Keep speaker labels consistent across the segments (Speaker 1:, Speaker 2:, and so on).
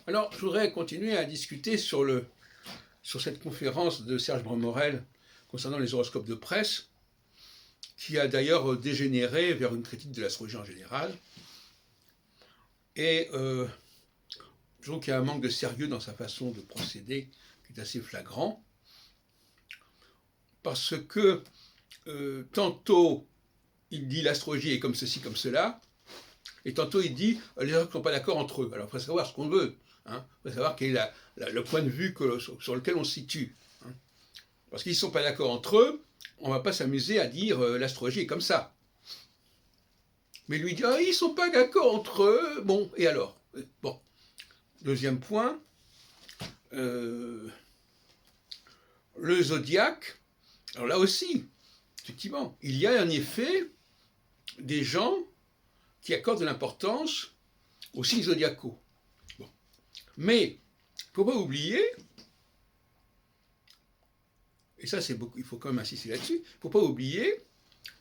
Speaker 1: Alors, je voudrais continuer à discuter sur cette conférence de Serge Brun-Morel concernant les horoscopes de presse, qui a d'ailleurs dégénéré vers une critique de l'astrologie en général. Et je trouve qu'il y a un manque de sérieux dans sa façon de procéder qui est assez flagrant, parce que tantôt il dit l'astrologie est comme ceci, comme cela, et tantôt il dit les gens ne sont pas d'accord entre eux. Alors il faut savoir ce qu'on veut, hein. Il faut savoir quel est le point de vue sur lequel on se situe. Hein. Parce qu'ils ne sont pas d'accord entre eux, on ne va pas s'amuser à dire l'astrologie est comme ça. Mais lui dit ils ne sont pas d'accord entre eux, bon, et alors? Bon. Deuxième point, le zodiaque, alors là aussi, effectivement, il y a en effet des gens qui accordent de l'importance aux signes zodiacaux. Bon. Mais, il ne faut pas oublier, et ça c'est beaucoup, il faut quand même insister là-dessus, il ne faut pas oublier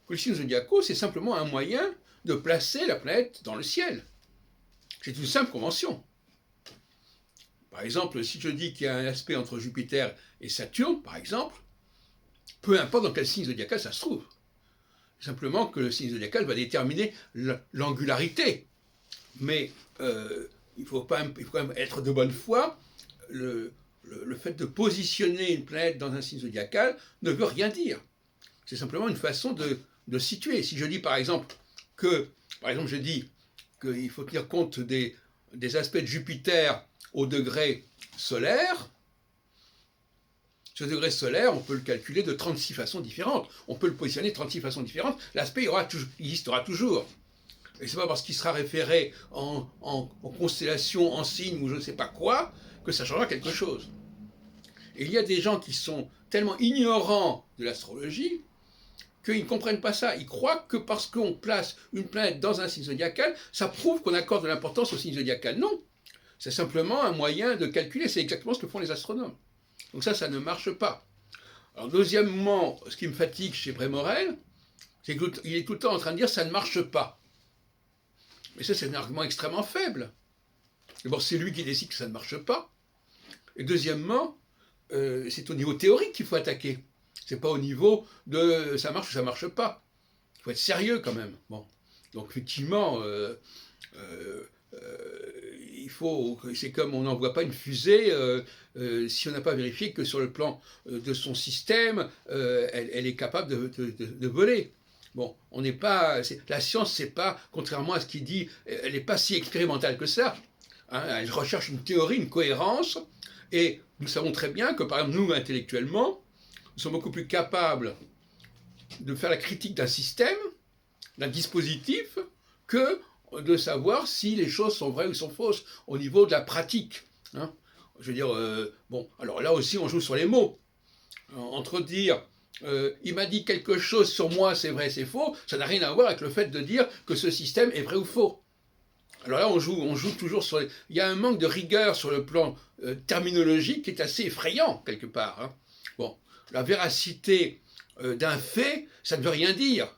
Speaker 1: que les signes zodiacaux, c'est simplement un moyen de placer la planète dans le ciel. C'est une simple convention. Par exemple, si je dis qu'il y a un aspect entre Jupiter et Saturne, par exemple, peu importe dans quel signe zodiacal ça se trouve. Simplement que le signe zodiacal va déterminer l'angularité. Mais il faut quand même être de bonne foi. Le fait de positionner une planète dans un signe zodiacal ne veut rien dire. C'est simplement une façon de situer. Si je dis par exemple je dis qu'il faut tenir compte des aspects de Jupiter au degré solaire, ce degré solaire, on peut le calculer de 36 façons différentes. On peut le positionner de 36 façons différentes. L'aspect il existera toujours. Et ce n'est pas parce qu'il sera référé en constellation, en signe ou je ne sais pas quoi, que ça changera quelque chose. Et il y a des gens qui sont tellement ignorants de l'astrologie qu'ils ne comprennent pas ça. Ils croient que parce qu'on place une planète dans un signe zodiacal, ça prouve qu'on accorde de l'importance au signe zodiacal. Non. C'est simplement un moyen de calculer. C'est exactement ce que font les astronomes. Donc ça ne marche pas. Alors deuxièmement, ce qui me fatigue chez Brun-Morel, c'est qu'il est tout le temps en train de dire ça ne marche pas. Mais ça, c'est un argument extrêmement faible. D'abord, c'est lui qui décide que ça ne marche pas. Et deuxièmement, c'est au niveau théorique qu'il faut attaquer. C'est pas au niveau de ça marche ou ça marche pas. Il faut être sérieux quand même. Bon. Donc effectivement, c'est comme on n'envoie pas une fusée si on n'a pas vérifié que sur le plan de son système, elle est capable de voler. Bon, on n'est pas, la science, c'est pas, contrairement à ce qu'il dit, elle n'est pas si expérimentale que ça. Hein, elle recherche une théorie, une cohérence, et nous savons très bien que, par exemple, nous, intellectuellement, nous sommes beaucoup plus capables de faire la critique d'un système, d'un dispositif, que de savoir si les choses sont vraies ou sont fausses au niveau de la pratique. Hein. Je veux dire, bon, alors là aussi on joue sur les mots. Entre dire, il m'a dit quelque chose sur moi, c'est vrai, c'est faux, ça n'a rien à voir avec le fait de dire que ce système est vrai ou faux. Alors là on joue toujours sur les... Il y a un manque de rigueur sur le plan terminologique qui est assez effrayant quelque part. Hein. Bon, la véracité d'un fait, ça ne veut rien dire.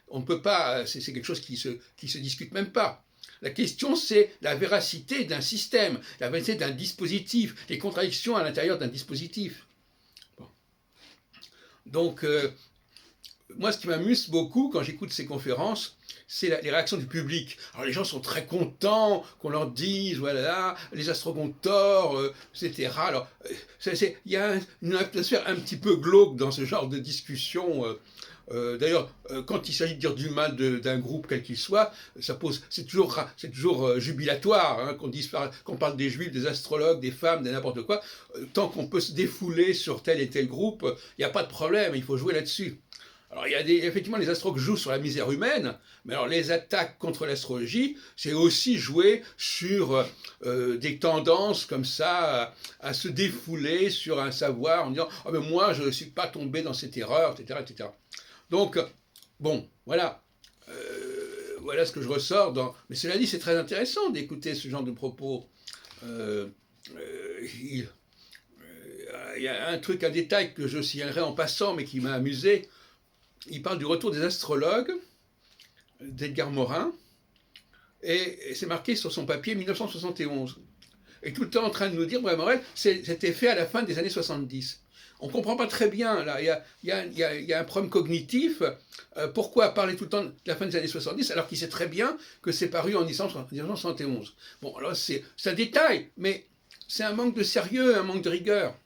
Speaker 1: On ne peut pas, c'est quelque chose qui se discute même pas. La question, c'est la véracité d'un système, la véracité d'un dispositif, les contradictions à l'intérieur d'un dispositif. Bon. Donc, moi, ce qui m'amuse beaucoup quand j'écoute ces conférences, c'est les réactions du public. Alors, les gens sont très contents qu'on leur dise, voilà, les astronomes ont tort, etc. Alors, il y a une atmosphère un petit peu glauque dans ce genre de discussion. D'ailleurs, quand il s'agit de dire du mal d'un groupe quel qu'il soit, c'est toujours jubilatoire hein, qu'on parle des juifs, des astrologues, des femmes, de n'importe quoi. Tant qu'on peut se défouler sur tel et tel groupe, il n'y a pas de problème, il faut jouer là-dessus. Alors, effectivement, les astrologues jouent sur la misère humaine, mais alors les attaques contre l'astrologie, c'est aussi jouer sur des tendances comme ça à se défouler sur un savoir en disant « Ah, mais moi, je ne suis pas tombé dans cette erreur, etc. etc. » Donc, bon, voilà. Voilà ce que je ressors dans... Mais cela dit, c'est très intéressant d'écouter ce genre de propos. Il y a un truc, un détail que je signalerai en passant, mais qui m'a amusé. Il parle du retour des astrologues, d'Edgar Morin, et c'est marqué sur son papier 1971. est tout le temps en train de nous dire, Brad Morel, c'était fait à la fin des années 70. On ne comprend pas très bien, là, il y a un problème cognitif. Pourquoi parler tout le temps de la fin des années 70 alors qu'il sait très bien que c'est paru en 1971. Bon, alors c'est un détail, mais c'est un manque de sérieux, un manque de rigueur.